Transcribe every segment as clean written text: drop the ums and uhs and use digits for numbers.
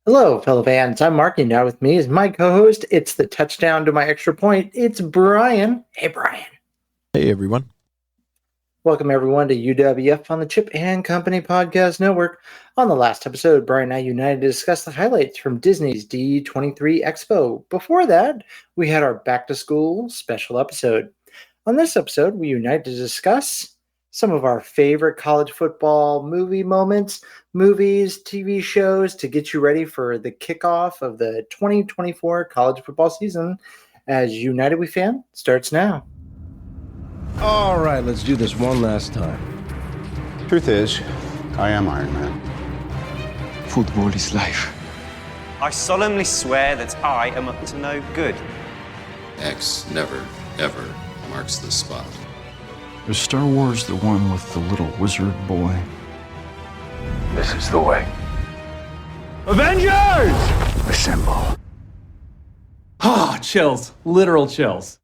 Hello, fellow fans. I'm Mark, and now with me is my co-host. It's the touchdown to my extra point. It's Bryan. Hey, Bryan. Hey everyone. Welcome everyone to UWF on the Chip and Company Podcast Network. On the last episode, Bryan and I united to discuss the highlights from Disney's D23 Expo. Before that, we had our back to school special episode. On this episode, we unite to discuss some of our favorite college football movie moments, movies, TV shows to get you ready for the kickoff of the 2024 college football season as United We Fan starts now. All right, let's do this one last time. Truth is, I am Iron Man. Football is life. I solemnly swear that I am up to no good. X never, ever marks the spot. Is Star Wars the one with the little wizard boy? This is the way. Avengers! Assemble. Ah, chills. Literal chills.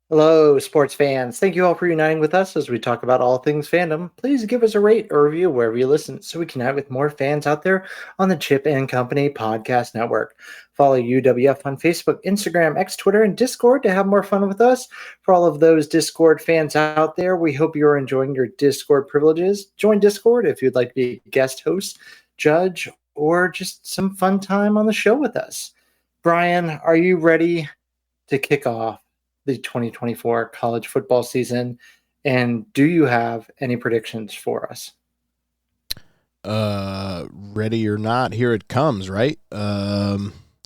Hello, sports fans. Thank you all for uniting with us as we talk about all things fandom. Please give us a rate or review wherever you listen so we can connect with more fans out there on the Chip and Company Podcast Network. Follow UWF on Facebook, Instagram, X, Twitter, and Discord to have more fun with us. For all of those Discord fans out there, we hope you're enjoying your Discord privileges. Join Discord if you'd like to be a guest host, judge, or just some fun time on the show with us. Bryan, are you ready to kick off the 2024 college football season, and do you have any predictions for us? Ready or not, here it comes, right?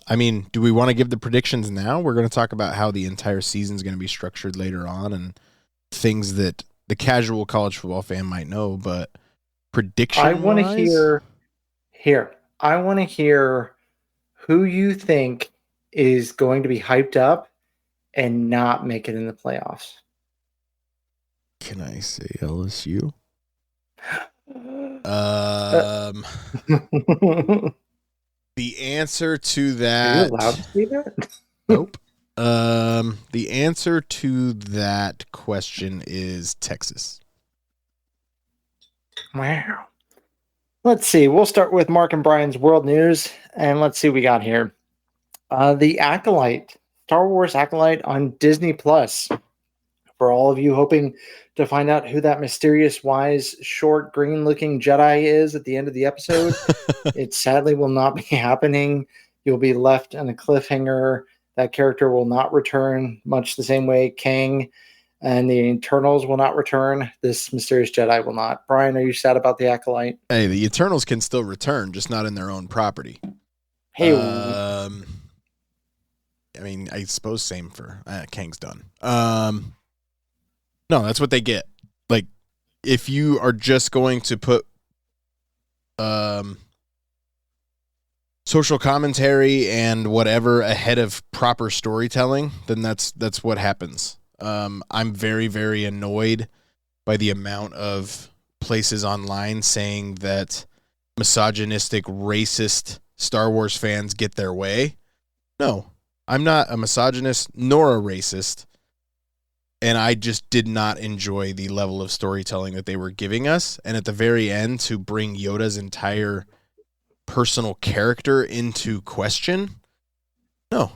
I mean, do we want to give the predictions now? We're going to talk about how the entire season is going to be structured later on and things that the casual college football fan might know, but prediction I want to hear who you think is going to be hyped up and not make it in the playoffs. Can I say LSU? The answer to that. Are you allowed to say that? Nope. The answer to that question is Texas. Wow. Let's see. We'll start with Mark and Bryan's world news, and let's see what we got here. The Acolyte. Star Wars Acolyte on Disney Plus. For all of you hoping to find out who that mysterious, wise, short, green-looking Jedi is at the end of the episode, it sadly will not be happening. You'll be left on a cliffhanger. That character will not return, much the same way Kang and the Eternals will not return. This mysterious Jedi will not. Bryan, are you sad about the Acolyte? Hey, the Eternals can still return, just not in their own property. Hey, I mean, I suppose same for Kang's done. No, that's what they get. Like, if you are just going to put social commentary and whatever ahead of proper storytelling, then that's what happens. I'm very, very annoyed by the amount of places online saying that misogynistic, racist Star Wars fans get their way. No. I'm not a misogynist nor a racist, and I just did not enjoy the level of storytelling that they were giving us. And at the very end, to bring Yoda's entire personal character into question, no,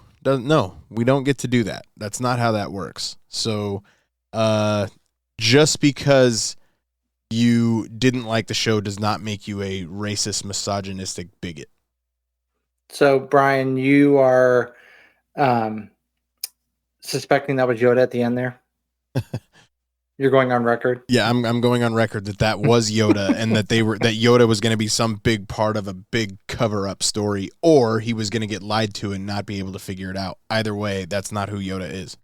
we don't get to do that. That's not how that works. So just because you didn't like the show does not make you a racist, misogynistic bigot. So, Bryan, you are suspecting that was Yoda at the end there? You're going on record? Yeah, I'm going on record that was Yoda and that Yoda was going to be some big part of a big cover-up story, or he was going to get lied to and not be able to figure it out. Either way, that's not who Yoda is.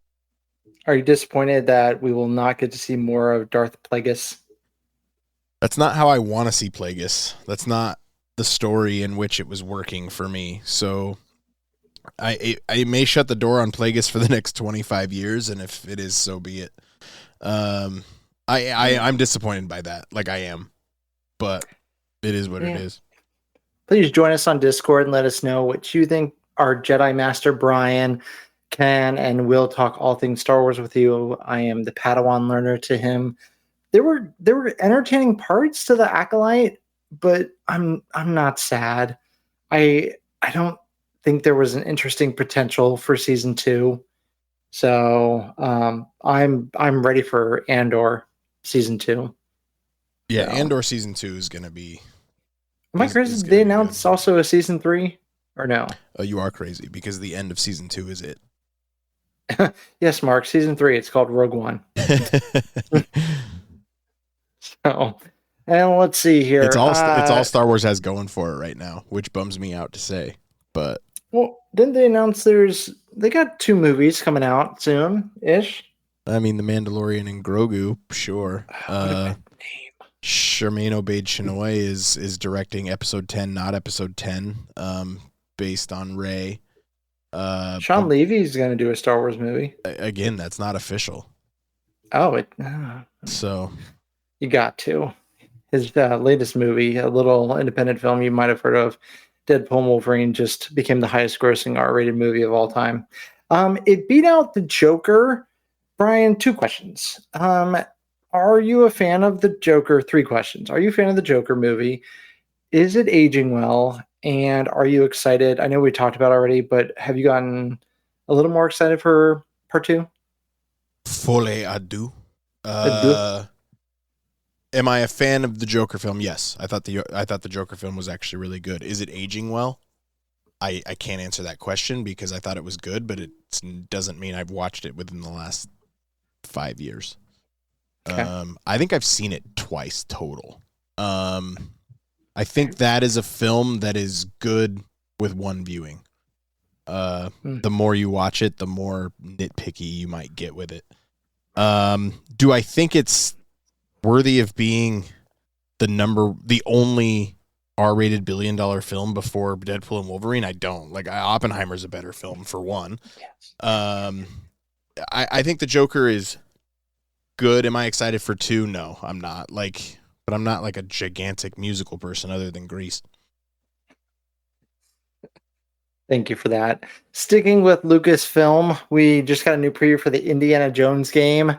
Are you disappointed that we will not get to see more of Darth Plagueis? That's not how I want to see Plagueis. That's not the story in which it was working for me. So I may shut the door on Plagueis for the next 25 years, and if it is, so be it. I'm disappointed by that. Like, I am. But it is what it is. Please join us on Discord and let us know what you think our Jedi Master Bryan can and will talk all things Star Wars with you. I am the Padawan learner to him. There were entertaining parts to the Acolyte, but I'm not sad. I I don't think there was an interesting potential for season 2. So I'm ready for Andor season 2. Yeah, So. Andor season 2 is going to be. Am I crazy? Did they announce also a season 3 or no? You are crazy because the end of season 2 is it. Yes, Mark. Season 3. It's called Rogue One. So, and let's see here. It's all Star Wars has going for it right now, which bums me out to say. But well, didn't they announce they got 2 movies coming out soon ish? I mean, The Mandalorian and Grogu, sure. Charmaine Obaid-Chinoy is directing episode 10, not episode 10, based on Rey. Sean Levy's going to do a Star Wars movie. Again, that's not official. Oh, so you got to. His latest movie, a little independent film you might have heard of, Deadpool and Wolverine, just became the highest grossing R-rated movie of all time. It beat out the Joker. Bryan, 2 questions. Are you a fan of the Joker? 3 questions. Are you a fan of the Joker movie? Is it aging well? And are you excited? I know we talked about it already, but have you gotten a little more excited for part 2? Folie à deux. Am I a fan of the Joker film? Yes. I thought the Joker film was actually really good. Is it aging well? I can't answer that question because I thought it was good, but it doesn't mean I've watched it within the last 5 years. Okay. I think I've seen it twice total. I think that is a film that is good with one viewing. The more you watch it, the more nitpicky you might get with it. Do I think it's worthy of being the only R-rated billion-dollar film before Deadpool and Wolverine? I don't. Like, Oppenheimer's a better film for one. Yes. I think the Joker is good. Am I excited for 2? No, I'm not. But I'm not like a gigantic musical person other than Grease. Thank you for that. Sticking with Lucasfilm, we just got a new preview for the Indiana Jones game.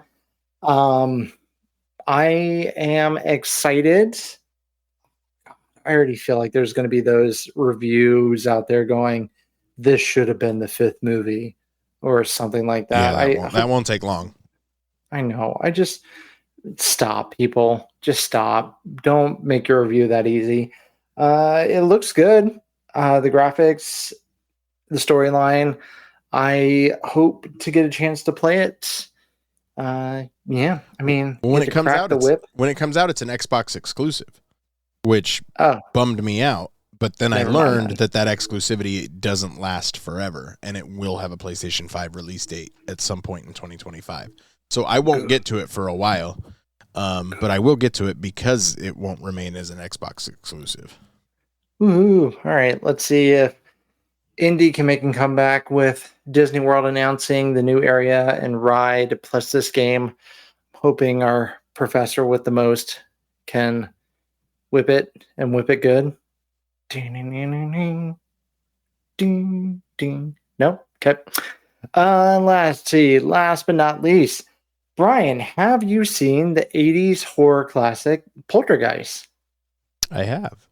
I am excited. I already feel like there's going to be those reviews out there going, this should have been the 5th movie or something like that. Yeah, that won't take long. I know. Stop, people. Just stop. Don't make your review that easy. It looks good. The graphics, the storyline. I hope to get a chance to play it. Yeah, I mean, when it comes out, it's an Xbox exclusive, which bummed me out. But then I learned that exclusivity doesn't last forever, and it will have a PlayStation 5 release date at some point in 2025. So I won't get to it for a while, but I will get to it because it won't remain as an Xbox exclusive. Ooh, all right. Let's see if Indy can make a comeback with Disney World announcing the new area and ride plus this game. Hoping our professor with the most can whip it and whip it good. Ding, ding, ding. Nope. Okay. Last but not least, Bryan, have you seen the 80s horror classic Poltergeist? I have.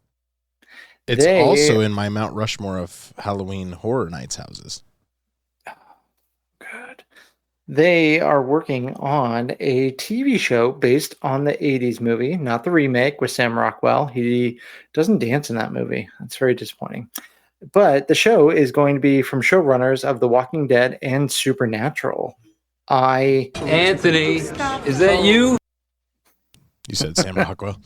It's also in my Mount Rushmore of Halloween Horror Nights houses. Good. They are working on a TV show based on the 80s movie, not the remake with Sam Rockwell. He doesn't dance in that movie. That's very disappointing. But the show is going to be from showrunners of The Walking Dead and Supernatural. Anthony, is that you? You said Sam Rockwell.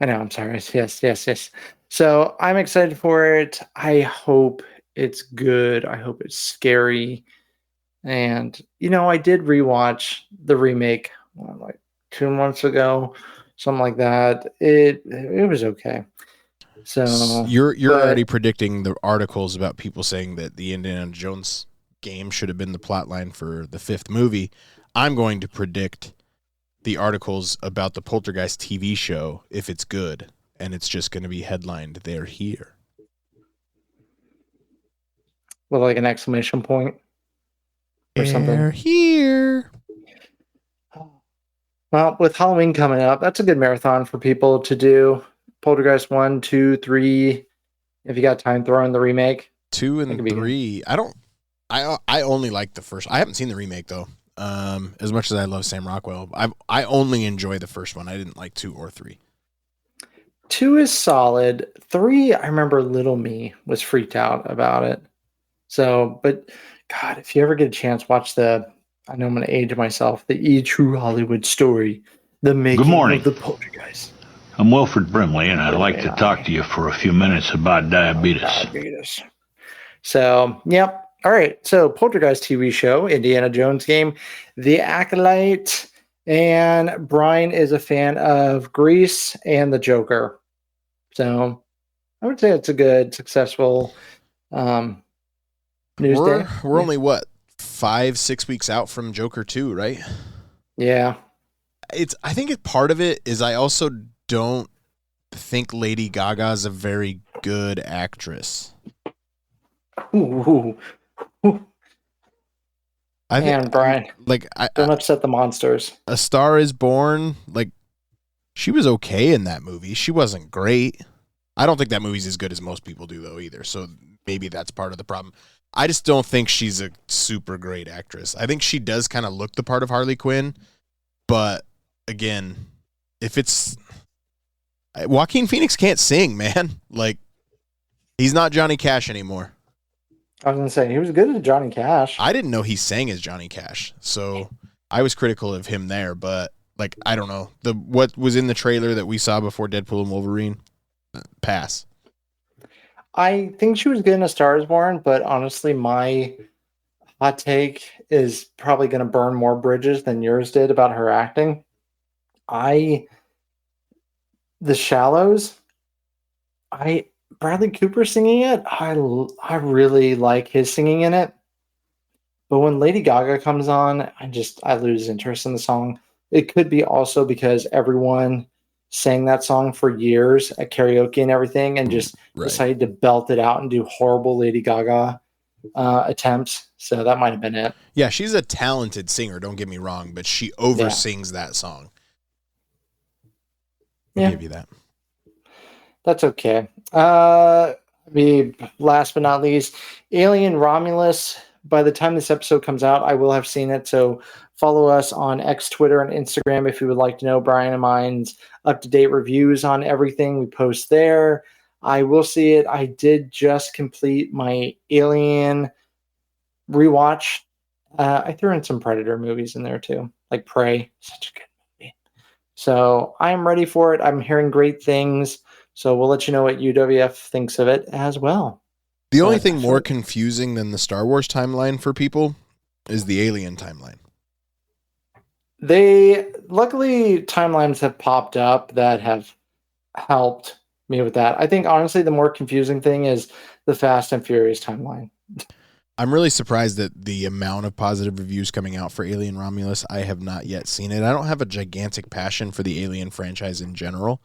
I know, I'm sorry. Yes. So I'm excited for it. I hope it's good. I hope it's scary. And, I did rewatch the remake like 2 months ago, something like that. It was okay. So you're already predicting the articles about people saying that the Indiana Jones game should have been the plot line for the 5th movie. I'm going to predict the articles about the Poltergeist TV show if it's good, and it's just going to be headlined, "They're here." With like an exclamation point or something. They're here. Well, with Halloween coming up, that's a good marathon for people to do. Poltergeist 1, 2, 3, If you got time, throw in the remake. 2 That could and be good. 3. I only like the first. I haven't seen the remake though. As much as I love Sam Rockwell, I only enjoy the first one. I didn't like 2 or 3. 2 is solid. 3, I remember little me was freaked out about it. So, but God, if you ever get a chance, watch I know I'm going to age myself, the E True Hollywood Story, the making morning. of the Poltergeist. I'm Wilfred Brimley, and I'd like to talk to you for a few minutes about diabetes. So, yep. All right. So, Poltergeist TV show, Indiana Jones game, The Acolyte, and Bryan is a fan of Grease and the Joker. So, I would say it's a good, successful news day. We're only 5-6 weeks out from Joker 2, right? Yeah. I think part of it is I also don't think Lady Gaga is a very good actress. Ooh. Bryan, don't upset the monsters. A Star is Born, like, she was okay in that movie. She wasn't great. I don't think that movie's as good as most people do, though, either. So maybe that's part of the problem. I just don't think she's a super great actress. I think she does kind of look the part of Harley Quinn, but again, if it's Joaquin Phoenix can't sing, man. Like, he's not Johnny Cash anymore. I was going to say, he was good as Johnny Cash. I didn't know he sang as Johnny Cash, so I was critical of him there, but, like, I don't know. What was in the trailer that we saw before Deadpool and Wolverine? Pass. I think she was good in A Star is Born, but honestly, my hot take is probably going to burn more bridges than yours did about her acting. The Shallows, Bradley Cooper singing it, I really like his singing in it. But when Lady Gaga comes on, I lose interest in the song. It could be also because everyone sang that song for years at karaoke and everything and just decided to belt it out and do horrible Lady Gaga attempts. So that might have been it. Yeah, she's a talented singer, don't get me wrong, but she over-sings that song. I'll give you that. That's okay. Last but not least, Alien Romulus. By the time this episode comes out, I will have seen it. So follow us on X, Twitter, and Instagram if you would like to know Bryan and mine's up-to-date reviews on everything we post there. I will see it. I did just complete my Alien rewatch. I threw in some Predator movies in there too, like Prey. Such a good movie. So I'm ready for it. I'm hearing great things. So we'll let you know what UWF thinks of it as well. The only thing more confusing than the Star Wars timeline for people is the Alien timeline. Luckily, timelines have popped up that have helped me with that. I think, honestly, the more confusing thing is the Fast and Furious timeline. I'm really surprised at the amount of positive reviews coming out for Alien Romulus. I have not yet seen it. I don't have a gigantic passion for the Alien franchise in general,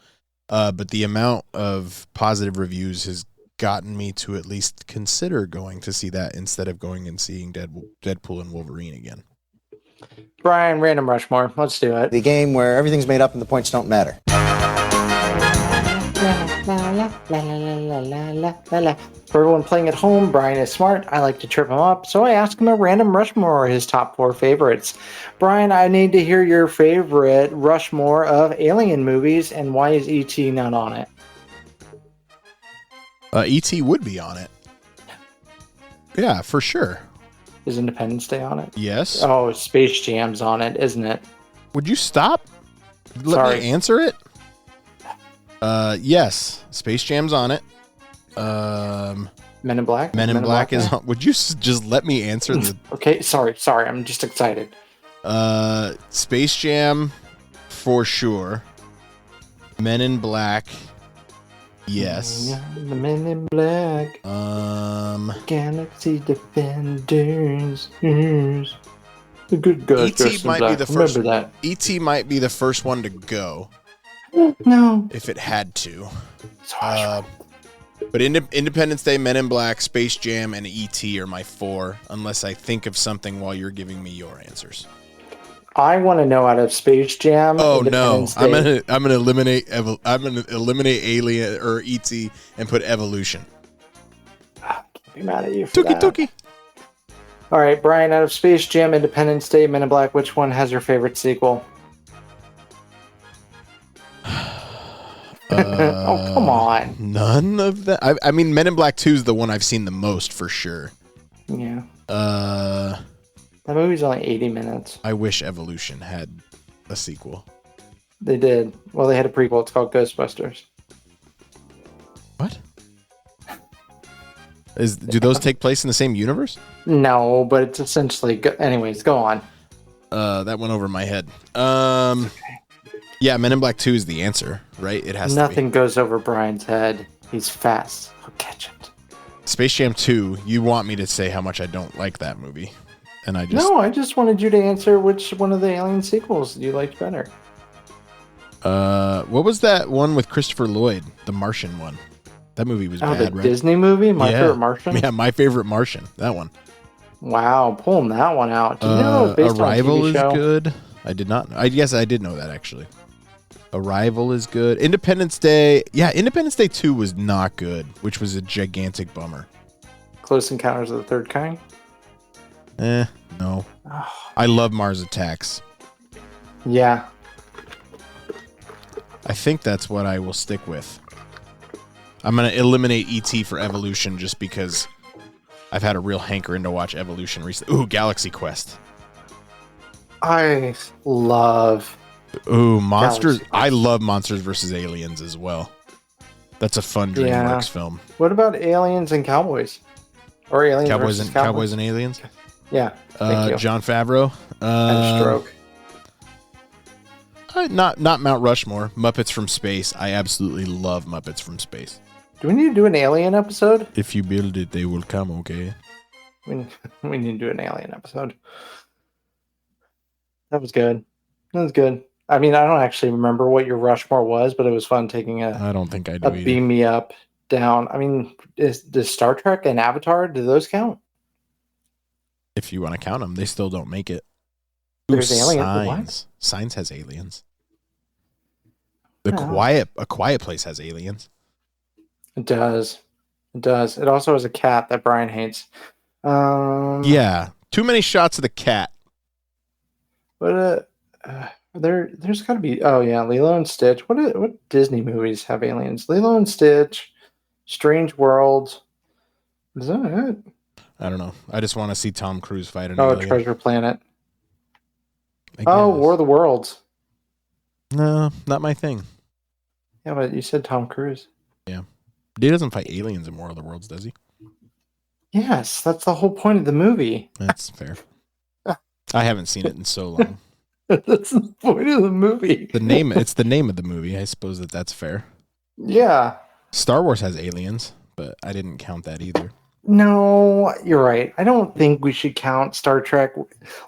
but the amount of positive reviews has gotten me to at least consider going to see that instead of going and seeing Deadpool and Wolverine again. Bryan, Random Rushmore. Let's do it. The game where everything's made up and the points don't matter. For everyone playing at home, Bryan is smart. I like to trip him up, so I ask him a Random Rushmore, his top 4 favorites. Bryan, I need to hear your favorite Rushmore of Alien movies, and why is E.T. not on it? E.T. would be on it. Yeah, for sure. Is Independence Day on it? Yes. Oh, Space Jam's on it, isn't it? Would you stop? Let me answer it. Yes, Space Jam's on it. Men in Black? Men in Black is on. Would you just let me answer the... Okay, sorry. I'm just excited. Space Jam, for sure. Men in Black, yes. The Men in Black. Galaxy Defenders. The good guys. E.T. might be the first. Remember that. E.T. might be the first one to go. No. If it had to. But Independence Day, Men in Black, Space Jam, and E.T. are my 4, unless I think of something while you're giving me your answers. I want to know out of Space Jam. Oh no! I'm gonna eliminate Alien or E.T. and put Evolution. be mad at you for that. Tuki. All right, Brian, out of Space Jam, Independence Day, Men in Black, which one has your favorite sequel? Oh, come on. None of that. I mean, Men in Black 2 is the one I've seen the most for sure. Yeah. That movie's only 80 minutes. I wish Evolution had a sequel. They did. Well, they had a prequel. It's called Ghostbusters. What? Do those take place in the same universe? No, but it's essentially... Anyways, go on. That went over my head. Yeah, Men in Black 2 is the answer, right? It has Nothing to be. goes over Brian's head. He's fast. He'll catch it. Space Jam 2, you want me to say how much I don't like that movie. And I just... No, I just wanted you to answer which one of the Alien sequels you liked better. What was that one with Christopher Lloyd? The Martian one. That movie was bad, the right? Disney movie? My Favorite Martian? Yeah, My Favorite Martian. That one. Wow, pulling that one out. Do you know it's based Arrival on a TV is show? good. I did not. I guess I did know that, actually. Arrival is good. Independence Day. Yeah, Independence Day 2 was not good, which was a gigantic bummer. Close Encounters of the Third Kind? No. I love Mars Attacks. Yeah. I think that's what I will stick with. I'm going to eliminate E.T. for Evolution just because I've had a real hankering to watch Evolution recently. Ooh, Galaxy Quest. I love... Ooh, Monsters. Galaxy Quest. I love Monsters vs. Aliens as well. That's a fun DreamWorks film. What about Aliens and Cowboys? Or Aliens versus Cowboys and Aliens? Yeah. Thank you. John Favreau. And Stroke. Not Mount Rushmore. Muppets from Space. I absolutely love Muppets from Space. Do we need to do an Alien episode? If you build it, they will come, okay? We need to do an Alien episode. That was good. That was good. I mean, I don't actually remember what your Rushmore was, but it was fun taking I don't think I do either. Beam Me Up down. I mean, does Star Trek and Avatar, do those count? If you want to count them, they still don't make it. There's aliens. Signs. Signs has aliens. A Quiet Place has aliens. It does. It does. It also has a cat that Brian hates. Yeah. Too many shots of the cat. But there's got to be... Oh, yeah. Lilo and Stitch. What Disney movies have aliens? Lilo and Stitch. Strange World. Is that it? I don't know. I just want to see Tom Cruise fight an Oh, alien. Treasure Planet. I Oh, guess. War of the Worlds. No, not my thing. Yeah, but you said Tom Cruise. Yeah. He doesn't fight aliens in War of the Worlds, does he? Yes, that's the whole point of the movie. That's fair. I haven't seen it in so long. That's the point of the movie. It's the name of the movie. I suppose that's fair. Yeah. Star Wars has aliens, but I didn't count that either. No, you're right. I don't think we should count Star Trek.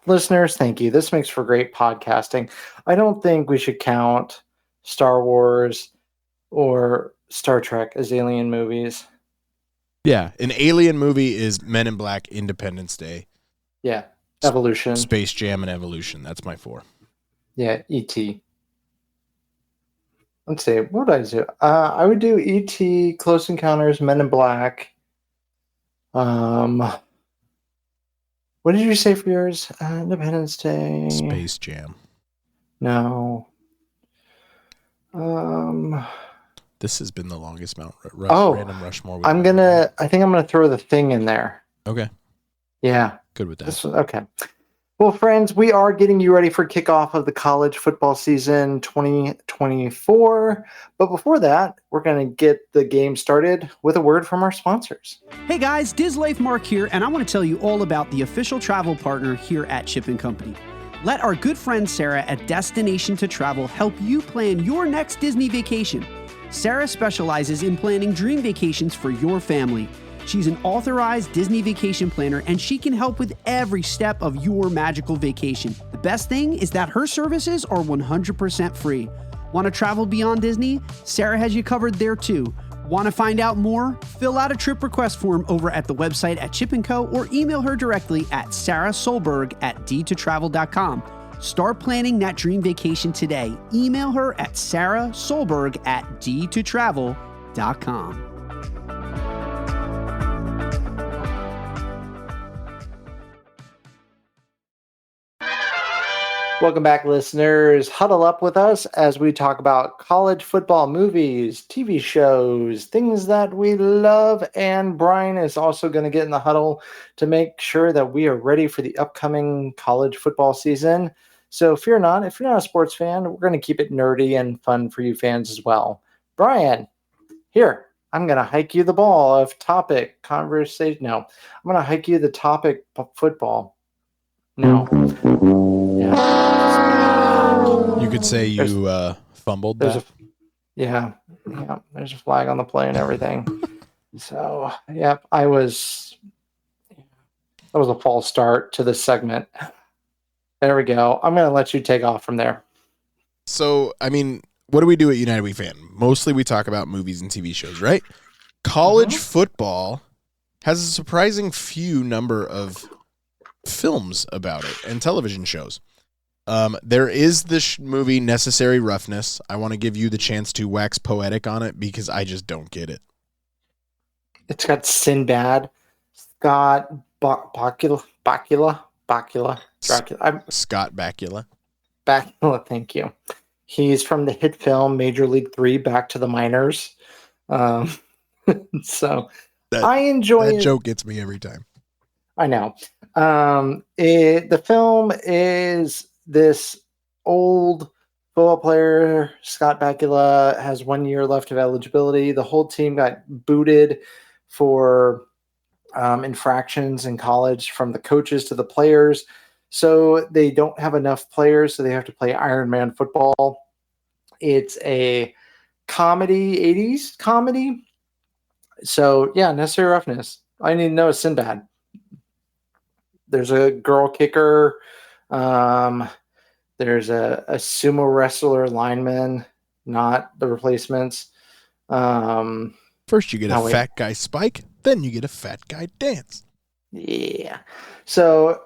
Listeners, thank you. This makes for great podcasting. I don't think we should count Star Wars or Star Trek as alien movies. Yeah, an alien movie is Men in Black, Independence Day. Yeah, Evolution. Space Jam and Evolution. That's my 4. Yeah, E.T. Let's see. What would I do? I would do E.T., Close Encounters, Men in Black. What did you say for yours? Independence Day. Space Jam. No. This has been the longest random Rushmore. I think I'm gonna throw the Thing in there. Okay. Yeah. Good with that. Okay. Well, friends, we are getting you ready for kickoff of the college football season 2024. But before that, we're going to get the game started with a word from our sponsors. Hey guys, Dislife Mark here, and I want to tell you all about the official travel partner here at Chip & Company. Let our good friend Sarah at Destination to Travel help you plan your next Disney vacation. Sarah specializes in planning dream vacations for your family. She's an authorized Disney vacation planner, and she can help with every step of your magical vacation. The best thing is that her services are 100% free. Want to travel beyond Disney? Sarah has you covered there too. Want to find out more? Fill out a trip request form over at the website at Chip & Co. or email her directly at sarahsolberg@d2travel.com. Start planning that dream vacation today. Email her at sarahsolberg@d2travel.com. Welcome back, listeners. Huddle up with us as we talk about college football movies, TV shows, things that we love. And Bryan is also going to get in the huddle to make sure that we are ready for the upcoming college football season. So fear not, if you're not a sports fan, we're going to keep it nerdy and fun for you fans as well. Bryan, here, I'm going to hike you the ball of topic conversation. No, I'm going to hike you the topic football. No. Yeah. You could say you fumbled that. There's a flag on the play and everything. So, that was a false start to this segment. There we go. I'm going to let you take off from there. So, I mean, what do we do at United We Fan? Mostly we talk about movies and TV shows, right? College football has a surprising few number of films about it and television shows. There is this movie Necessary Roughness. I want to give you the chance to wax poetic on it because I just don't get it. It's got Sinbad, Scott Bakula, Dracula. Scott Bakula. Bakula, thank you. He's from the hit film Major League 3, Back to the Minors. So I enjoy that joke gets me every time. I know. The film is this old football player, Scott Bakula, has 1 year left of eligibility. The whole team got booted for infractions in college, from the coaches to the players. So they don't have enough players, so they have to play Iron Man football. It's a comedy, 80s comedy. So, yeah, Necessary Roughness. I need to know is Sinbad. There's a girl kicker. There's a sumo wrestler lineman, not the replacements. First you get a fat guy spike, then you get a fat guy dance. Yeah. So,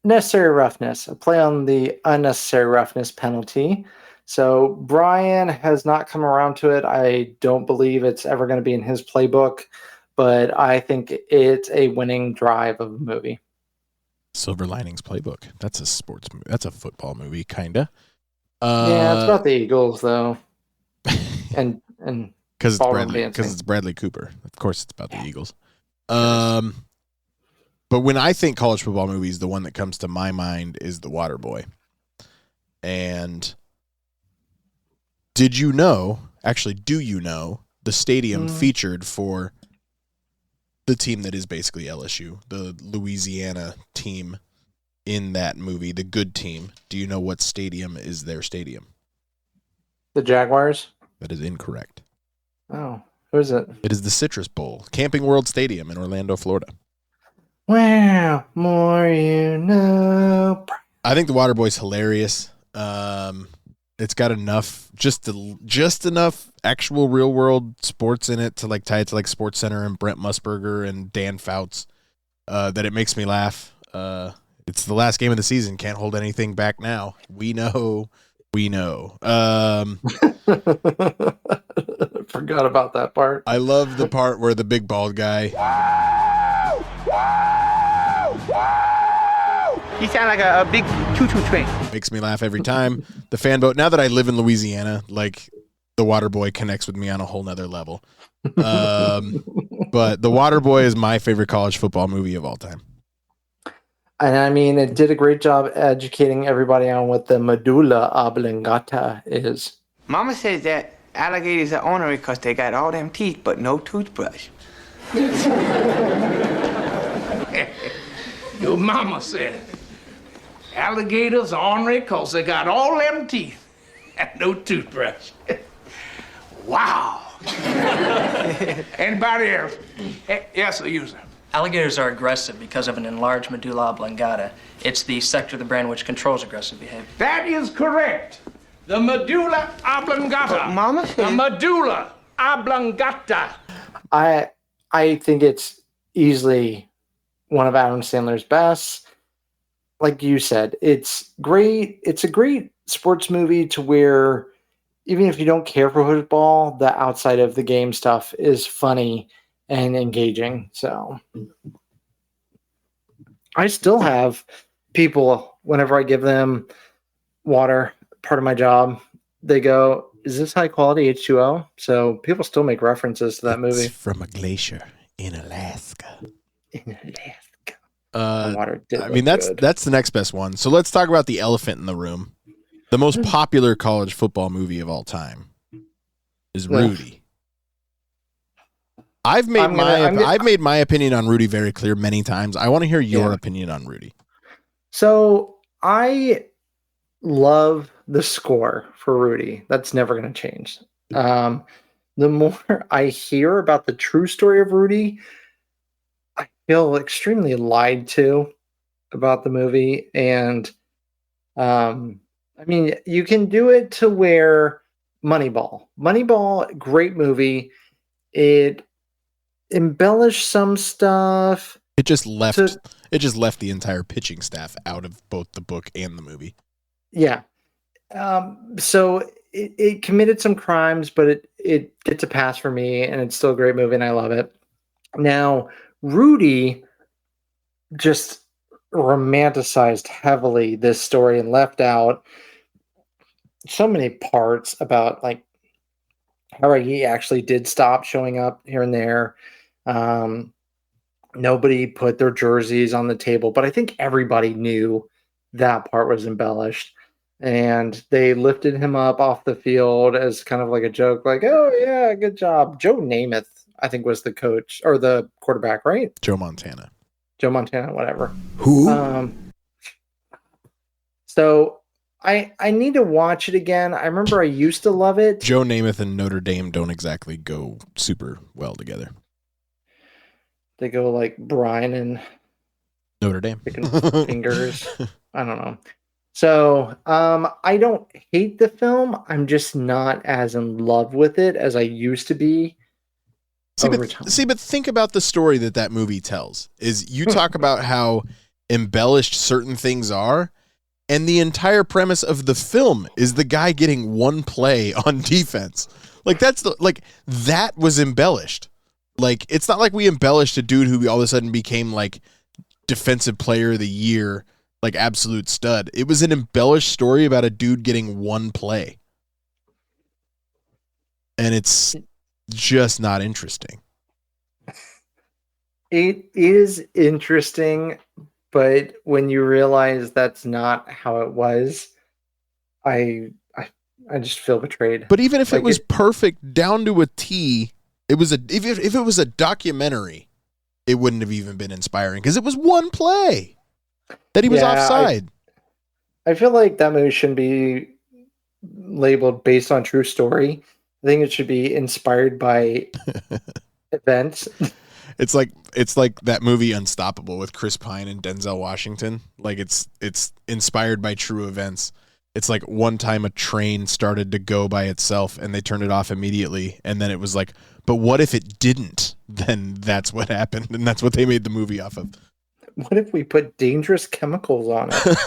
Necessary Roughness, a play on the unnecessary roughness penalty. So Bryan has not come around to it. I don't believe it's ever going to be in his playbook, but I think it's a winning drive of a movie. Silver Linings Playbook. That's a sports movie. That's a football movie, kinda. Yeah, it's about the Eagles though, and because it's Bradley Cooper. Of course, it's about the Eagles. But when I think college football movies, the one that comes to my mind is The Waterboy. And do you know the stadium featured for the team that is basically LSU, the Louisiana team in that movie, the good team? Do you know what stadium is their stadium? The Jaguars? That is incorrect. Oh, who is it? It is the Citrus Bowl, Camping World Stadium in Orlando, Florida. Wow, more you know. I think The Waterboy's hilarious. It's got enough, just enough actual real world sports in it to like tie it to like Sports Center and Brent Musburger and Dan Fouts, that it makes me laugh. It's the last game of the season. Can't hold anything back now. We know. Forgot about that part. I love the part where the big bald guy. You sound like a big choo-choo train. Makes me laugh every time. The fan boat. Now that I live in Louisiana, like The Waterboy connects with me on a whole nother level. But The Waterboy is my favorite college football movie of all time. And I mean, it did a great job educating everybody on what the medulla oblongata is. Mama says that alligators are ornery because they got all them teeth but no toothbrush. Your mama said alligators are ornery because they got all them teeth and no toothbrush. Wow. Anybody else? Yes, a user. Alligators are aggressive because of an enlarged medulla oblongata. It's the sector of the brain which controls aggressive behavior. That is correct. The medulla oblongata. Mama said... The medulla oblongata. I think it's easily one of Adam Sandler's best. Like you said, it's great. It's a great sports movie to where even if you don't care for football, the outside of the game stuff is funny and engaging. So I still have people, whenever I give them water, part of my job, they go, "Is this high quality H2O?" So people still make references to that movie. It's from a glacier in Alaska. Water did I mean, look that's good. that's the next best one. So let's talk about the elephant in the room. The most popular college football movie of all time is Rudy. I've made my opinion on Rudy very clear many times. I want to hear your opinion on Rudy. So I love the score for Rudy. That's never going to change. The more I hear about the true story of Rudy, I feel extremely lied to about the movie. And I mean, you can do it to where Moneyball, great movie. It embellished some stuff. It just left the entire pitching staff out of both the book and the movie. Yeah. So it committed some crimes, but it gets a pass for me, and it's still a great movie, and I love it. Now, Rudy just romanticized heavily this story and left out so many parts about like how he actually did stop showing up here and there. Nobody put their jerseys on the table, but I think everybody knew that part was embellished. And they lifted him up off the field as kind of like a joke, like, "Oh yeah, good job." Joe Namath, I think, was the coach or the quarterback, right? Joe Montana, whatever. Who? So I need to watch it again. I remember I used to love it. Joe Namath and Notre Dame don't exactly go super well together. They go like Bryan and Notre Dame. Fingers. I don't know. So I don't hate the film. I'm just not as in love with it as I used to be. But think about the story that movie tells. Is you talk about how embellished certain things are, and the entire premise of the film is the guy getting one play on defense. Like that was embellished. Like it's not like we embellished a dude who all of a sudden became like defensive player of the year. Like absolute stud. It was an embellished story about a dude getting one play. And it's just not interesting. It is interesting, but when you realize that's not how it was, I just feel betrayed. But even if it was perfect down to a T, it was if it was a documentary, it wouldn't have even been inspiring because it was one play. That he was offside. I feel like that movie shouldn't be labeled based on true story. I think it should be inspired by events. It's like that movie Unstoppable with Chris Pine and Denzel Washington. Like it's inspired by true events. It's like one time a train started to go by itself and they turned it off immediately, and then it was like, but what if it didn't? Then that's what happened, and that's what they made the movie off of. What if we put dangerous chemicals on it?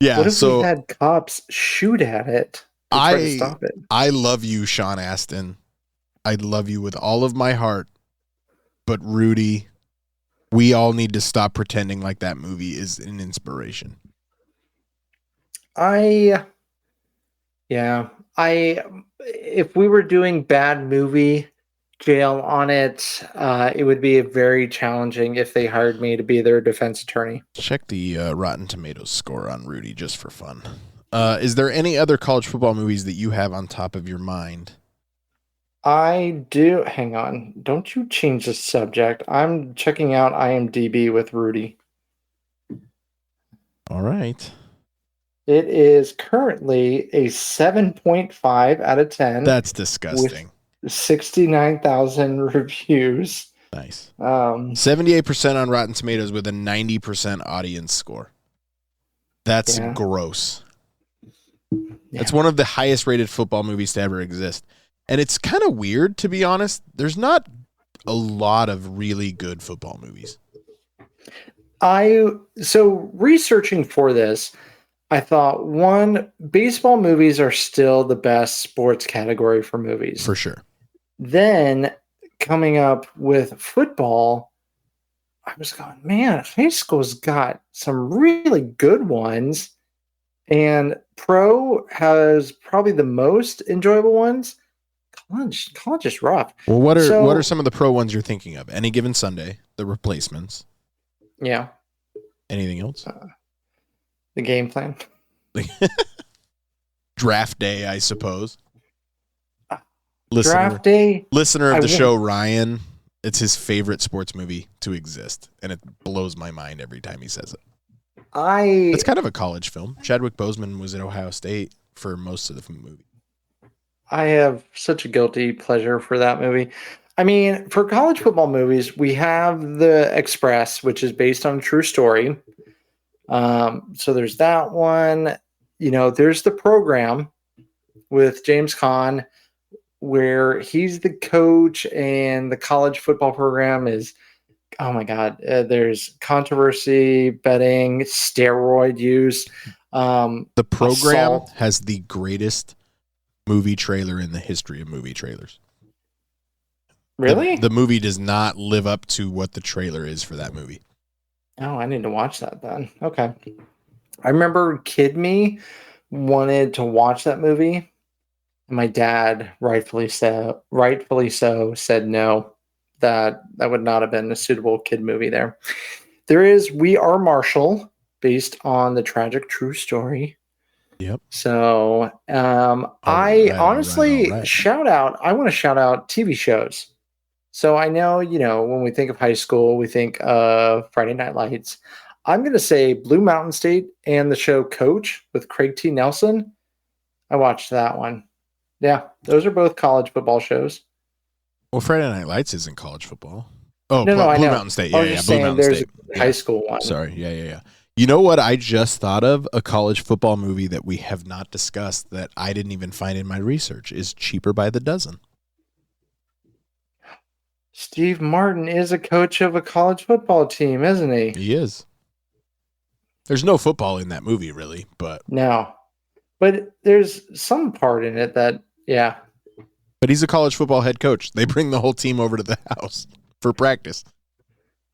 Yeah. What if we had cops shoot at it to try to stop it? I love you, Sean Astin. I love you with all of my heart. But Rudy, we all need to stop pretending like that movie is an inspiration. If we were doing bad movie jail on it, it would be very challenging if they hired me to be their defense attorney. Check the Rotten Tomatoes score on Rudy just for fun. Is there any other college football movies that you have on top of your mind? I do. Hang on. Don't you change the subject. I'm checking out IMDb with Rudy. All right. It is currently a 7.5 out of 10. That's disgusting. 69,000 reviews. Nice. 78% on Rotten Tomatoes with a 90% audience score. That's gross. Yeah. It's one of the highest rated football movies to ever exist. And it's kind of weird, to be honest. There's not a lot of really good football movies. So researching for this, I thought, one, baseball movies are still the best sports category for movies. For sure. Then coming up with football, I was going, man, high school's got some really good ones, and pro has probably the most enjoyable ones. College is rough. Well, what So- are some of the pro ones you're thinking of? Any Given Sunday, The Replacements. Yeah. Anything else? The Game Plan. Draft Day, I suppose. Draft Day. Listener of I the won't- show, Ryan, it's his favorite sports movie to exist, and it blows my mind every time he says it. It's kind of a college film. Chadwick Boseman was at Ohio State for most of the movie. I have such a guilty pleasure for that movie. I mean, for college football movies, we have The Express, which is based on a true story. So there's that one. There's The Program with James Caan, where he's the coach, and the college football program is, oh my God, there's controversy, betting, steroid use. The Program assault. has the greatest movie trailer in the history of movie trailers. Really? The movie does not live up to what the trailer is for that movie. Oh, I need to watch that then. Okay. I remember Kid Me wanted to watch that movie, and my dad, rightfully so, said no. That would not have been a suitable kid movie there. There is We Are Marshall, based on the tragic true story. Yep. So I honestly shout out. I want to shout out TV shows. So I know, when we think of high school, we think of Friday Night Lights. I'm going to say Blue Mountain State and the show Coach with Craig T. Nelson. I watched that one. Yeah, those are both college football shows. Well, Friday Night Lights isn't college football. Oh, No, I Blue know. Mountain State. I Yeah, was yeah, just Blue saying Mountain there's State. a high school one. Sorry. Yeah. You know what I just thought of? A college football movie that we have not discussed that I didn't even find in my research is Cheaper by the Dozen. Steve Martin is a coach of a college football team, isn't he? He is. There's no football in that movie, really, but No. But there's some part in it that, yeah. But he's a college football head coach. They bring the whole team over to the house for practice.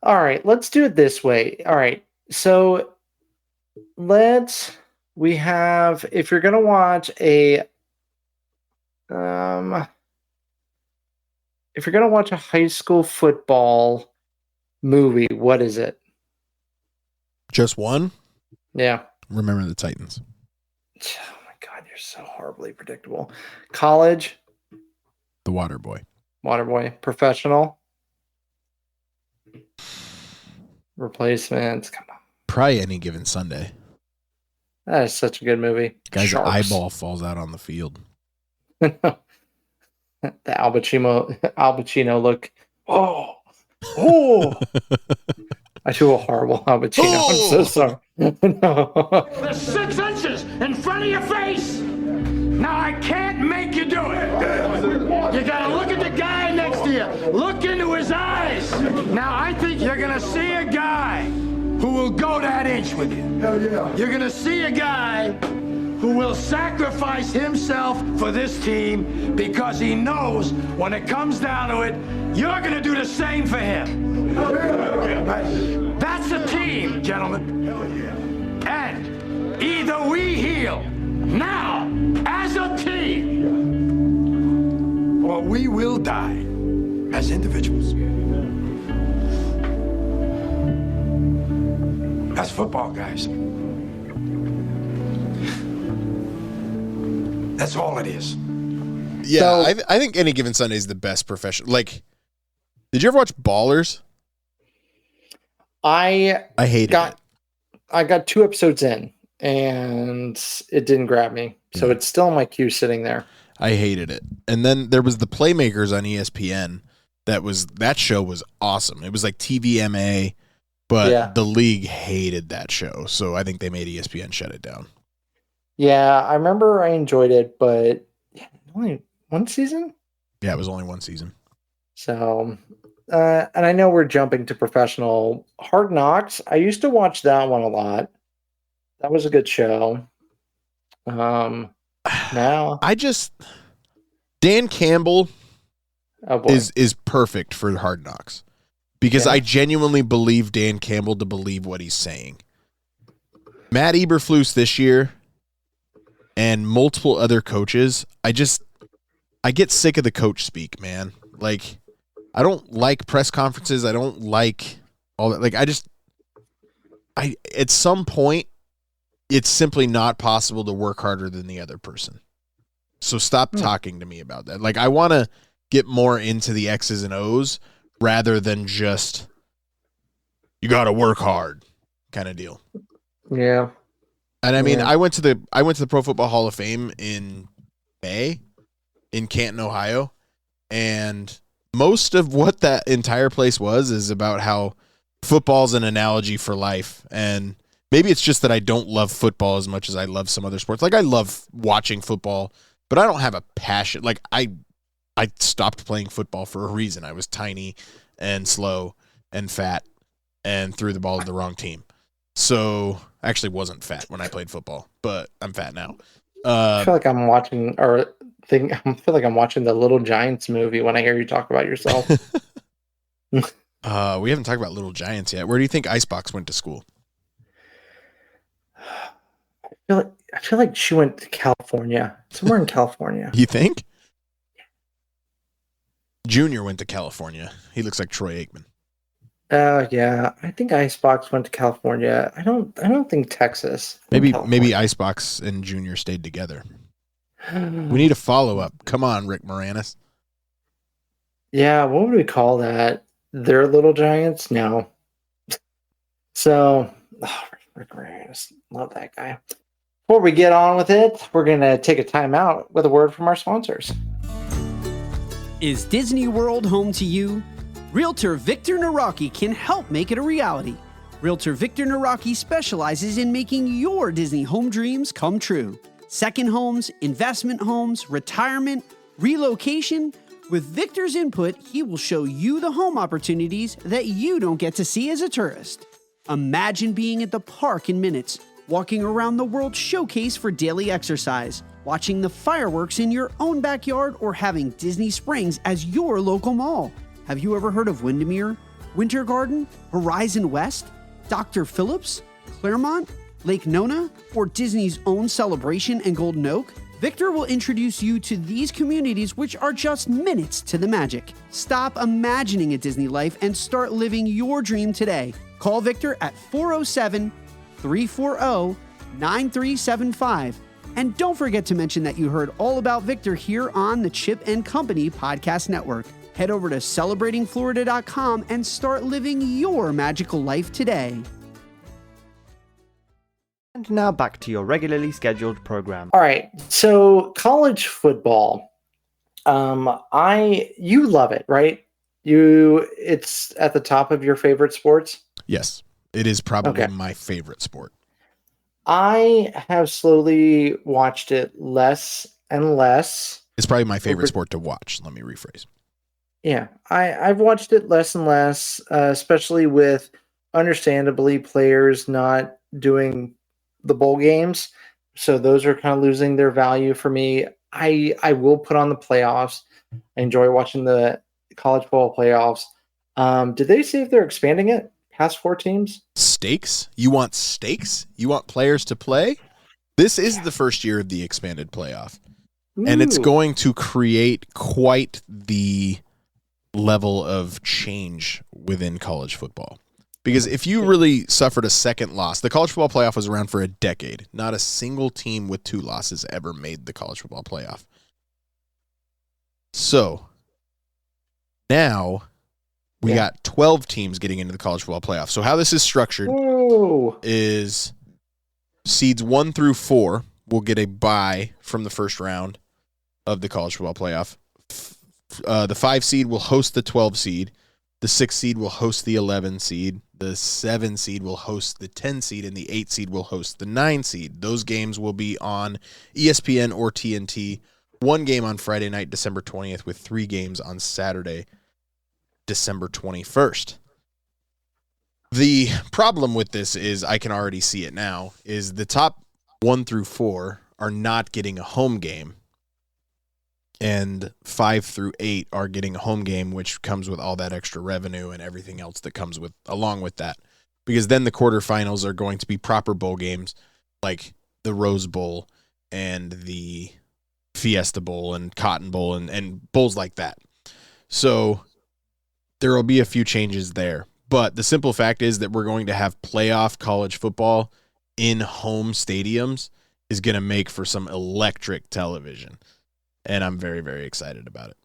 All right, let's do it this way. All right. So we have, if you're going to watch a high school football movie, what is it? Just one? Yeah. Remember the Titans. Oh my God, you're so horribly predictable. College. The Waterboy. Waterboy. Professional. Replacements. Come on. Probably Any Given Sunday. That is such a good movie. Guy's Sharks. eyeball falls out on the field. The Al Pacino look. Oh. I do a horrible Al Pacino. I'm so sorry. No. There's 6 inches in front of your face. Now I can't make you do it. You gotta look at the guy next to you. Look into his eyes. Now I think you're gonna see a guy who will go that inch with you. Hell yeah. You're gonna see a guy who will sacrifice himself for this team because he knows when it comes down to it, you're gonna do the same for him. That's a team, gentlemen. And either we heal now as a team, or we will die as individuals. That's football, guys. That's all it is. Yeah, So- I think Any Given Sunday is the best professional. Like, did you ever watch Ballers? I hated it. I got 2 episodes in, and it didn't grab me. So it's still in my queue sitting there. I hated it. And then there was The Playmakers on ESPN. That show was awesome. It was like TVMA, but Yeah. the league hated that show. So I think they made ESPN shut it down. Yeah, I remember I enjoyed it, but only one season? Yeah, it was only one season. So, and I know we're jumping to professional. Hard Knocks, I used to watch that one a lot. That was a good show. Now, Dan Campbell oh boy. is perfect for Hard Knocks. because I genuinely believe Dan Campbell to believe what he's saying. Matt Eberflus this year and multiple other coaches, I get sick of the coach speak, man. Like, I don't like press conferences. I don't like all that. Like, at some point, it's simply not possible to work harder than the other person. So stop talking to me about that. Like, I want to get more into the X's and O's rather than just, you got to work hard kind of deal. Yeah. And I mean, I went to the Pro Football Hall of Fame in May in Canton, Ohio, and most of what that entire place was is about how football's an analogy for life. And maybe it's just that I don't love football as much as I love some other sports. Like, I love watching football, but I don't have a passion. Like, I stopped playing football for a reason. I was tiny and slow and fat and threw the ball to the wrong team. So I actually wasn't fat when I played football, but I'm fat now. I feel like I'm watching the Little Giants movie when I hear you talk about yourself. We haven't talked about Little Giants yet. Where do you think Icebox went to school? I feel like she went to California. Somewhere in California. You think? Junior went to California. He looks like Troy Aikman. Yeah. I think Icebox went to California. I don't think Texas. Maybe Icebox and Junior stayed together. We need a follow-up. Come on, Rick Moranis. Yeah, what would we call that? They're Little Giants? No. So, Rick Moranis. Love that guy. Before we get on with it, we're going to take a time out with a word from our sponsors. Is Disney World home to you? Realtor Victor Naraki can help make it a reality. Realtor Victor Naraki specializes in making your Disney home dreams come true. Second homes, investment homes, retirement, relocation. With Victor's input, he will show you the home opportunities that you don't get to see as a tourist. Imagine being at the park in minutes, walking around the World Showcase for daily exercise, watching the fireworks in your own backyard, or having Disney Springs as your local mall. Have you ever heard of Windermere, Winter Garden, Horizon West, Dr. Phillips, Claremont, Lake Nona, or Disney's own Celebration and Golden Oak? Victor will introduce you to these communities, which are just minutes to the magic. Stop imagining a Disney life and start living your dream today. Call Victor at 407-340-9375. And don't forget to mention that you heard all about Victor here on the Chip and Company Podcast Network. Head over to celebratingflorida.com and start living your magical life today. And now back to your regularly scheduled program. All right, so college football. You love it, right? It's at the top of your favorite sports? Yes, it is probably my favorite sport. I have slowly watched it less and less. It's probably my favorite sport to watch. Let me rephrase. Yeah, I've watched it less and less, especially with, understandably, players not doing the bowl games. So those are kind of losing their value for me. I will put on the playoffs. I enjoy watching the college football playoffs. Did they say if they're expanding it past 4 teams? Stakes? You want stakes? You want players to play? This is the first year of the expanded playoff. Ooh. And it's going to create quite the level of change within college football. Because if you really suffered a second loss, the college football playoff was around for a decade. Not a single team with 2 losses ever made the college football playoff. So now we got 12 teams getting into the college football playoff. So how this is structured is seeds 1 through 4 will get a bye from the first round of the college football playoff. The 5 seed will host the 12 seed. The 6 seed will host the 11 seed. The 7 seed will host the 10 seed, and the 8 seed will host the 9 seed. Those games will be on ESPN or TNT. 1 game on Friday night, December 20th, with 3 games on Saturday, December 21st. The problem with this is, I can already see it now, is the top 1 through 4 are not getting a home game. and 5 through 8 are getting a home game, which comes with all that extra revenue and everything else that comes with along with that. Because then the quarterfinals are going to be proper bowl games like the Rose Bowl and the Fiesta Bowl and Cotton Bowl and bowls like that. So there will be a few changes there. But the simple fact is that we're going to have playoff college football in home stadiums is going to make for some electric television. And I'm very, very excited about it.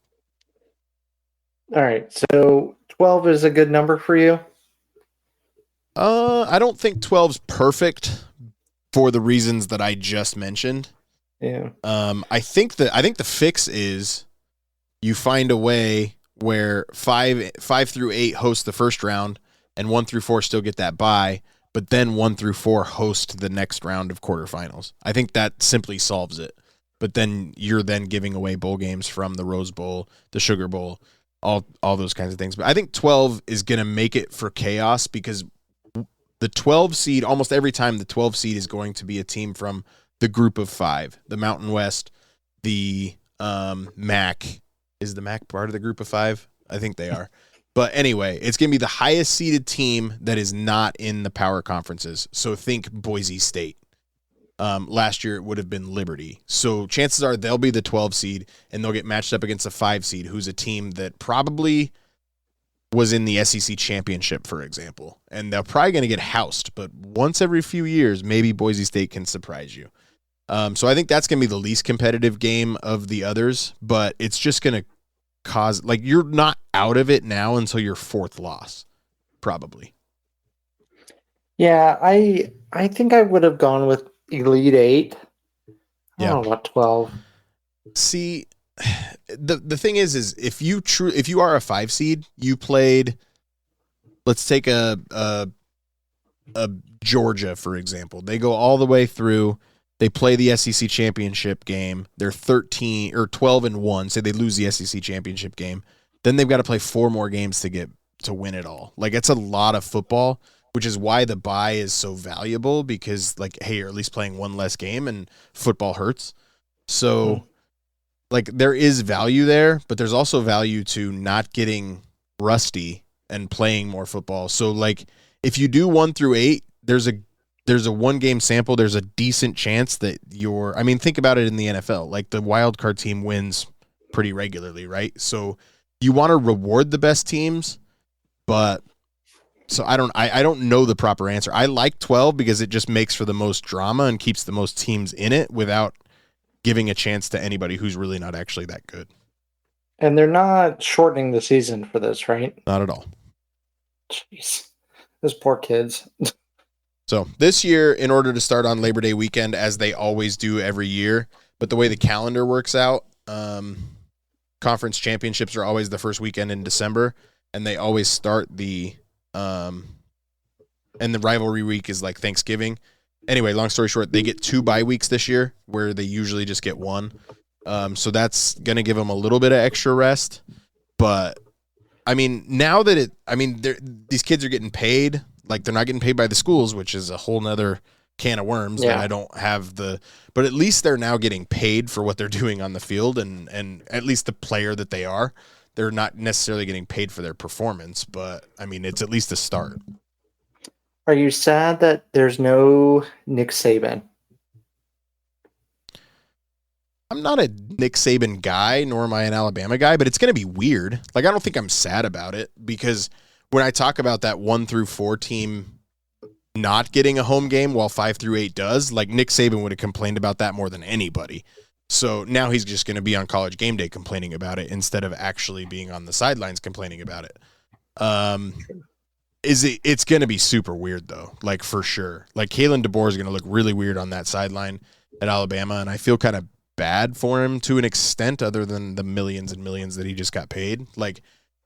All right. So 12 is a good number for you? I don't think 12's perfect for the reasons that I just mentioned. Yeah. I think the fix is you find a way where 5 through 8 host the first round and 1 through 4 still get that bye, but then 1 through 4 host the next round of quarterfinals. I think that simply solves it. But then you're then giving away bowl games from the Rose Bowl, the Sugar Bowl, all those kinds of things. But I think 12 is going to make it for chaos because the 12 seed, almost every time the 12 seed is going to be a team from the group of 5, the Mountain West, the MAC. Is the MAC part of the group of 5? I think they are. But anyway, it's going to be the highest seeded team that is not in the power conferences. So think Boise State. Last year it would have been Liberty. So chances are they'll be the 12 seed and they'll get matched up against a 5 seed who's a team that probably was in the SEC championship, for example. And they're probably going to get housed. But once every few years, maybe Boise State can surprise you. So I think that's going to be the least competitive game of the others, but it's just going to cause, like, you're not out of it now until your 4th loss, probably. Yeah, I think I would have gone with Elite 8. I don't know about 12. See, the thing is if you are a 5 seed, you played, let's take a Georgia, for example. They go all the way through. They play the SEC championship game. They're 13 or 12-1. Say they lose the SEC championship game. Then they've got to play 4 more games to win it all. Like, it's a lot of football, which is why the bye is so valuable because, like, hey, you're at least playing 1 less game and football hurts. So, like, there is value there, but there's also value to not getting rusty and playing more football. So, like, if you do 1 through 8, there's a 1-game sample. There's a decent chance that think about it in the NFL. Like, the wild card team wins pretty regularly, right? So you want to reward the best teams, but so I don't know the proper answer. I like 12 because it just makes for the most drama and keeps the most teams in it without giving a chance to anybody who's really not actually that good. And they're not shortening the season for this, right? Not at all. Jeez. Those poor kids. So this year, in order to start on Labor Day weekend, as they always do every year, but the way the calendar works out, conference championships are always the first weekend in December, and they always start and the rivalry week is like Thanksgiving. Anyway, long story short, they get 2 bye weeks this year where they usually just get 1. So that's going to give them a little bit of extra rest. But, I mean, now that these kids are getting paid, like, they're not getting paid by the schools, which is a whole nother can of worms that I don't have but at least they're now getting paid for what they're doing on the field and at least the player that they are. They're not necessarily getting paid for their performance, but, I mean, it's at least a start. Are you sad that there's no Nick Saban? I'm not a Nick Saban guy, nor am I an Alabama guy, but it's going to be weird. Like, I don't think I'm sad about it because when I talk about that 1 through 4 team not getting a home game while 5 through 8 does, like, Nick Saban would have complained about that more than anybody. So now he's just going to be on College Game Day complaining about it instead of actually being on the sidelines complaining about it. It's going to be super weird, though, like, for sure. Like, Kalen DeBoer is going to look really weird on that sideline at Alabama, and I feel kind of bad for him to an extent other than the millions and millions that he just got paid. Like,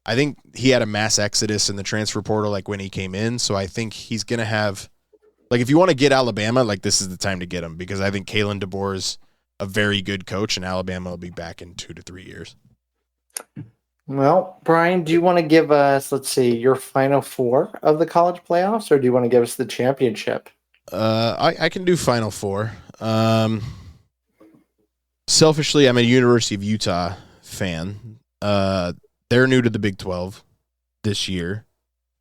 I think he had a mass exodus in the transfer portal, like, when he came in, so I think he's going to have – like, if you want to get Alabama, like, this is the time to get him because I think Kalen DeBoer is a very good coach, and Alabama will be back in 2 to 3 years. Well, Bryan, do you want to give us, let's see, your final 4 of the college playoffs, or do you want to give us the championship? I can do final 4. selfishly, I'm a University of Utah fan. They're new to the Big 12 this year.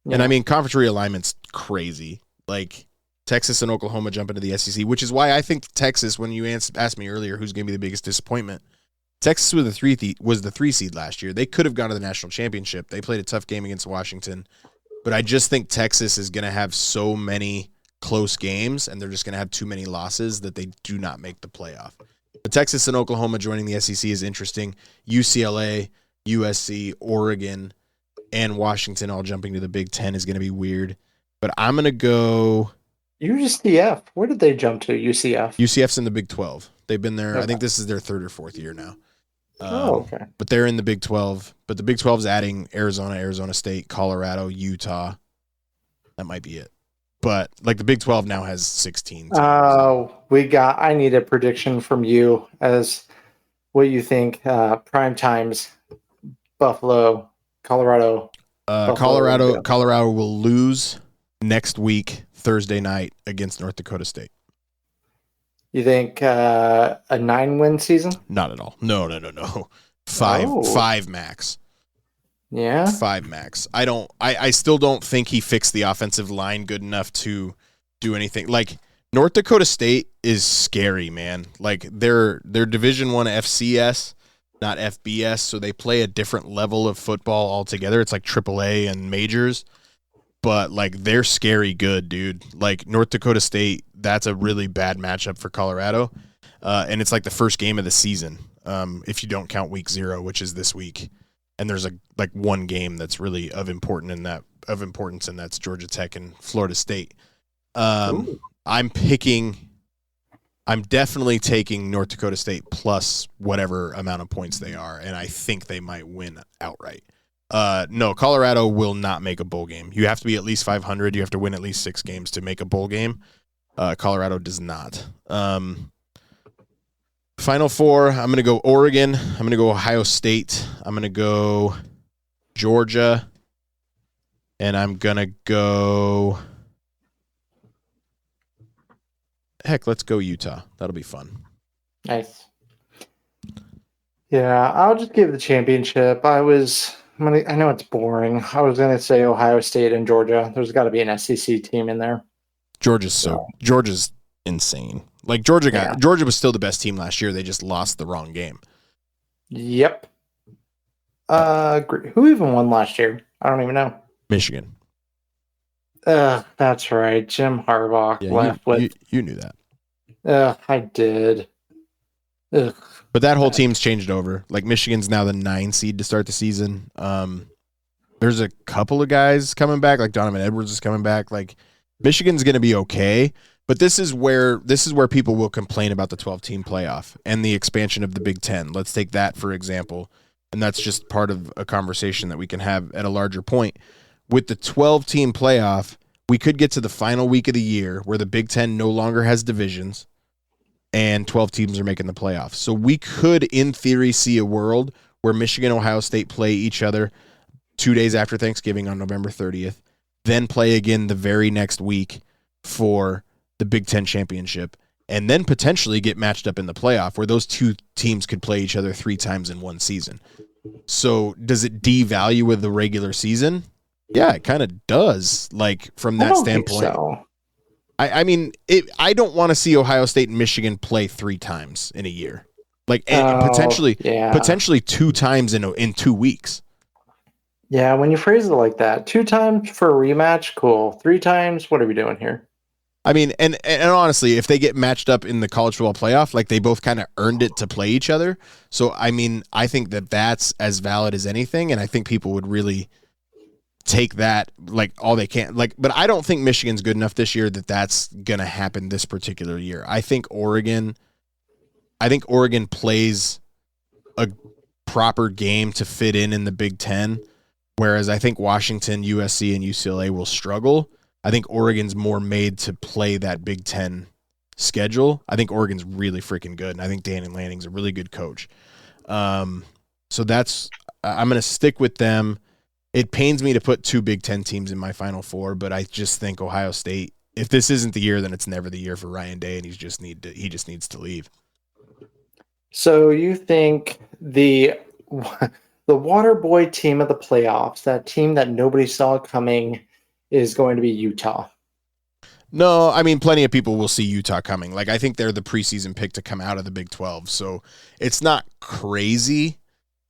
Yeah. And I mean, conference realignment's crazy. Like Texas and Oklahoma jump into the SEC, which is why I think Texas, when you asked me earlier who's going to be the biggest disappointment, Texas was the 3 seed last year. They could have gone to the national championship. They played a tough game against Washington. But I just think Texas is going to have so many close games, and they're just going to have too many losses that they do not make the playoff. But Texas and Oklahoma joining the SEC is interesting. UCLA, USC, Oregon, and Washington all jumping to the Big Ten is going to be weird. But I'm going to go... UCF. Where did they jump to, UCF? UCF's in the Big 12. They've been there. Okay. I think this is their 3rd or 4th year now. Okay. But they're in the Big 12. But the Big 12 is adding Arizona, Arizona State, Colorado, Utah. That might be it. But like the Big 12 now has 16 teams. I need a prediction from you as what you think. Prime times, Buffalo, Colorado. Colorado will lose next week, Thursday night, against North Dakota State. You think a 9-win season? Not at all. No. Five max. Yeah. 5 max. I still don't think he fixed the offensive line good enough to do anything. Like North Dakota State is scary, man. Like they're Division I FCS, not FBS, so they play a different level of football altogether. It's like AAA and majors. But, like, they're scary good, dude. Like, North Dakota State, that's a really bad matchup for Colorado. And it's, like, the first game of the season, if you don't count week 0, which is this week. And there's, one game that's really of importance, and that's Georgia Tech and Florida State. I'm definitely taking North Dakota State plus whatever amount of points they are, and I think they might win outright. No, Colorado will not make a bowl game. You have to be at least 500. You have to win at least 6 games to make a bowl game. Colorado does not. Final 4, I'm going to go Oregon. I'm going to go Ohio State. I'm going to go Georgia. And I'm going to go... Heck, let's go Utah. That'll be fun. Nice. Yeah, I'll just give the championship. I know it's boring. I was going to say Ohio State and Georgia. There's got to be an SEC team in there. Georgia's insane. Like Georgia was still the best team last year. They just lost the wrong game. Yep. Who even won last year? I don't even know. Michigan. That's right. Jim Harbaugh left with. You knew that. I did. Ugh. But that whole team's changed over. Like Michigan's now the 9 seed to start the season. There's a couple of guys coming back, like Donovan Edwards is coming back. Like Michigan's going to be okay, but this is where people will complain about the 12-team playoff and the expansion of the Big Ten. Let's take that for example, and that's just part of a conversation that we can have at a larger point. With the 12-team playoff, we could get to the final week of the year where the Big Ten no longer has divisions and 12 teams are making the playoffs. So we could, in theory, see a world where Michigan and Ohio State play each other 2 days after Thanksgiving on November 30th, then play again the very next week for the Big Ten championship, and then potentially get matched up in the playoff where those 2 teams could play each other 3 times in one season. So does it devalue with the regular season? Yeah, it kind of does. Like from that standpoint. Think so. I mean, I don't want to see Ohio State and Michigan play 3 times in a year, like potentially 2 times in 2 weeks. Yeah, when you phrase it like that, 2 times for a rematch, cool. 3 times, what are we doing here? I mean, and honestly, if they get matched up in the college football playoff, like they both kind of earned it to play each other. So I mean, I think that's as valid as anything, and I think people would really take that like all they can. Like, but I don't think Michigan's good enough this year that's going to happen this particular year. I think Oregon plays a proper game to fit in the Big Ten, whereas I think Washington, USC, and UCLA will struggle. I think Oregon's more made to play that Big Ten schedule. I think Oregon's really freaking good, and I think Danny Lanning's a really good coach. So that's I'm going to stick with them. It pains me to put 2 Big Ten teams in my Final Four, but I just think Ohio State, if this isn't the year, then it's never the year for Ryan Day, and he just needs to leave. So you think the water boy team of the playoffs, that team that nobody saw coming, is going to be Utah? No, I mean, plenty of people will see Utah coming. Like, I think they're the preseason pick to come out of the Big 12, so it's not crazy,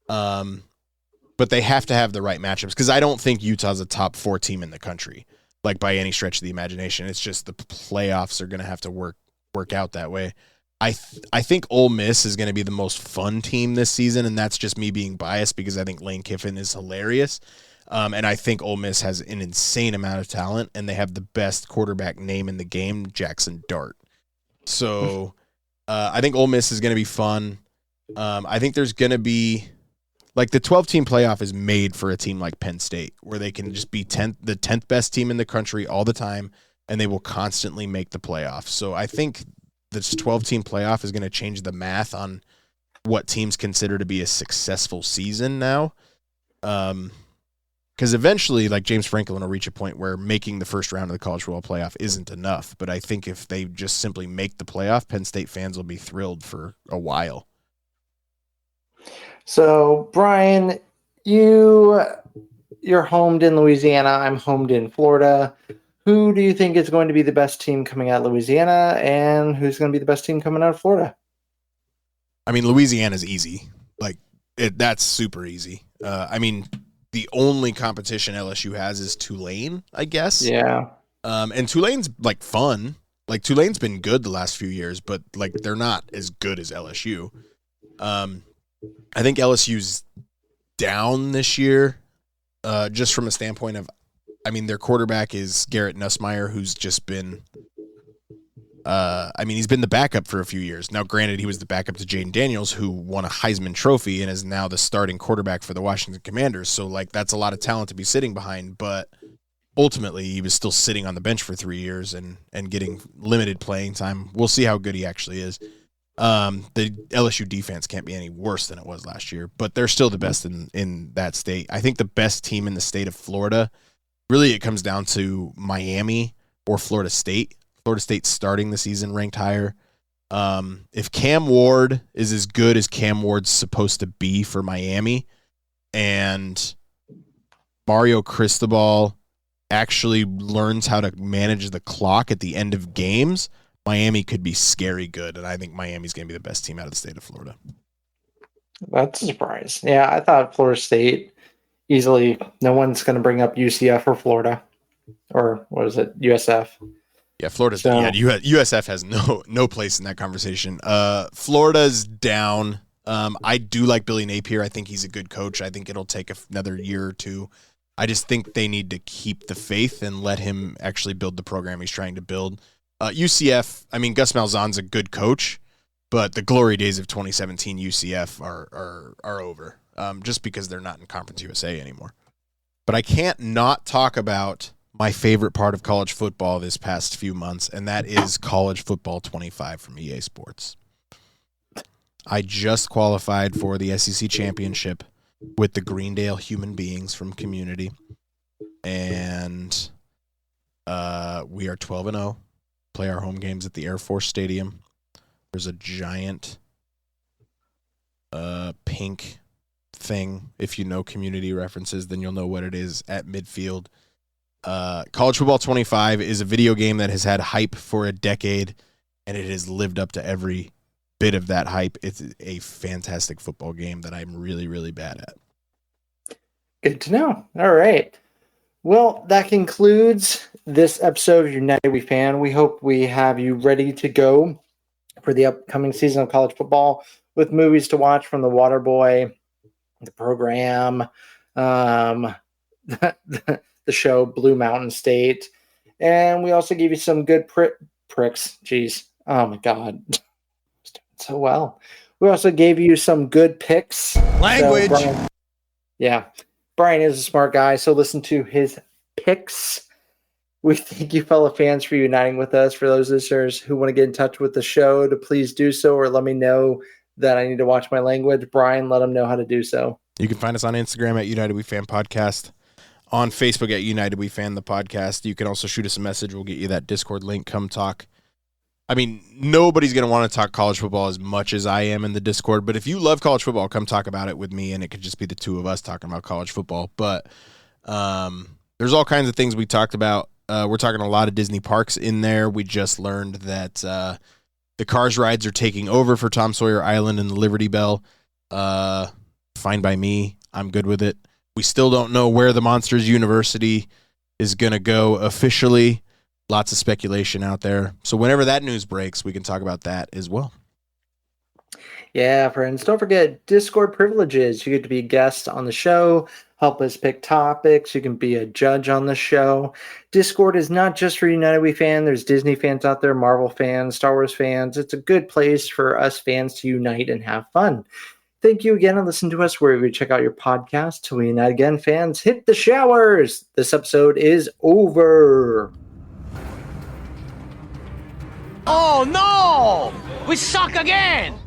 but they have to have the right matchups, because I don't think Utah's a top 4 team in the country, like, by any stretch of the imagination. It's just the playoffs are going to have to work out that way. I think Ole Miss is going to be the most fun team this season, and that's just me being biased because I think Lane Kiffin is hilarious. And I think Ole Miss has an insane amount of talent, and they have the best quarterback name in the game, Jackson Dart. So I think Ole Miss is going to be fun. I think there's going to be, like, the 12-team playoff is made for a team like Penn State, where they can just be the 10th best team in the country all the time, and they will constantly make the playoff. So I think this 12-team playoff is going to change the math on what teams consider to be a successful season now. Because eventually, like, James Franklin will reach a point where making the first round of the college football playoff isn't enough. But I think if they just simply make the playoff, Penn State fans will be thrilled for a while. So, Bryan, you're homed in Louisiana. I'm homed in Florida. Who do you think is going to be the best team coming out of Louisiana, and who's going to be the best team coming out of Florida? I mean, Louisiana's easy. Like, that's super easy. I mean, the only competition LSU has is Tulane, I guess. Yeah. And Tulane's, like, fun. Like, Tulane's been good the last few years, but, like, they're not as good as LSU. I think LSU's down this year, just from a standpoint of, I mean, their quarterback is Garrett Nussmeier, who's just been, he's been the backup for a few years. Now, granted, he was the backup to Jaden Daniels, who won a Heisman Trophy and is now the starting quarterback for the Washington Commanders. So, like, that's a lot of talent to be sitting behind, but ultimately he was still sitting on the bench for 3 years and getting limited playing time. We'll see how good he actually is. The LSU defense can't be any worse than it was last year, but they're still the best in that state. I think the best team in the state of Florida, really it comes down to Miami or Florida State. Florida State's starting the season ranked higher. If Cam Ward is as good as Cam Ward's supposed to be for Miami, and Mario Cristobal actually learns how to manage the clock at the end of games, Miami could be scary good, and I think Miami's going to be the best team out of the state of Florida. That's a surprise. Yeah, I thought Florida State easily. No one's going to bring up UCF or Florida, or what is it, USF? Yeah, USF has no place in that conversation. Florida's down. I do like Billy Napier. I think he's a good coach. I think it'll take another year or two. I just think they need to keep the faith and let him actually build the program he's trying to build. UCF, I mean, Gus Malzahn's a good coach, but the glory days of 2017 UCF are over, just because they're not in Conference USA anymore. But I can't not talk about my favorite part of college football this past few months, and that is College Football 25 from EA Sports. I just qualified for the SEC Championship with the Greendale Human Beings from Community, and we are 12-0. Play our home games at the Air Force Stadium. There's a giant pink thing. If you know Community references, then you'll know what it is at midfield. College Football 25 is a video game that has had hype for a decade, and it has lived up to every bit of that hype. It's a fantastic football game that I'm really, really bad at. Good to know. All right. Well, that concludes this episode of United We Fan. We hope we have you ready to go for the upcoming season of college football with movies to watch from The Waterboy, the program, the show Blue Mountain State. And we also give you some good pricks. Jeez. Oh, my God. So well. We also gave you some good picks. Language. So Bryan is a smart guy, so listen to his picks. We thank you, fellow fans, for uniting with us. For those listeners who want to get in touch with the show, to please do so, or let me know that I need to watch my language. Bryan, let them know how to do so. You can find us on Instagram at United We Fan Podcast, on Facebook at United We Fan the Podcast. You can also shoot us a message. We'll get you that Discord link. Come talk. I mean, nobody's going to want to talk college football as much as I am in the Discord, but if you love college football, come talk about it with me, and it could just be the two of us talking about college football. But there's all kinds of things we talked about. We're talking a lot of Disney parks in there. We just learned that the Cars rides are taking over for Tom Sawyer Island and the Liberty Bell. Fine by me. I'm good with it. We still don't know where the Monsters University is going to go officially. Lots of speculation out there. So whenever that news breaks, we can talk about that as well. Yeah, friends, don't forget Discord privileges. You get to be a guest on the show, help us pick topics. You can be a judge on the show. Discord is not just for United We Fan. There's Disney fans out there, Marvel fans, Star Wars fans. It's a good place for us fans to unite and have fun. Thank you again, and listen to us wherever you check out your podcast. Till we unite again, fans, hit the showers. This episode is over. Oh no! We suck again!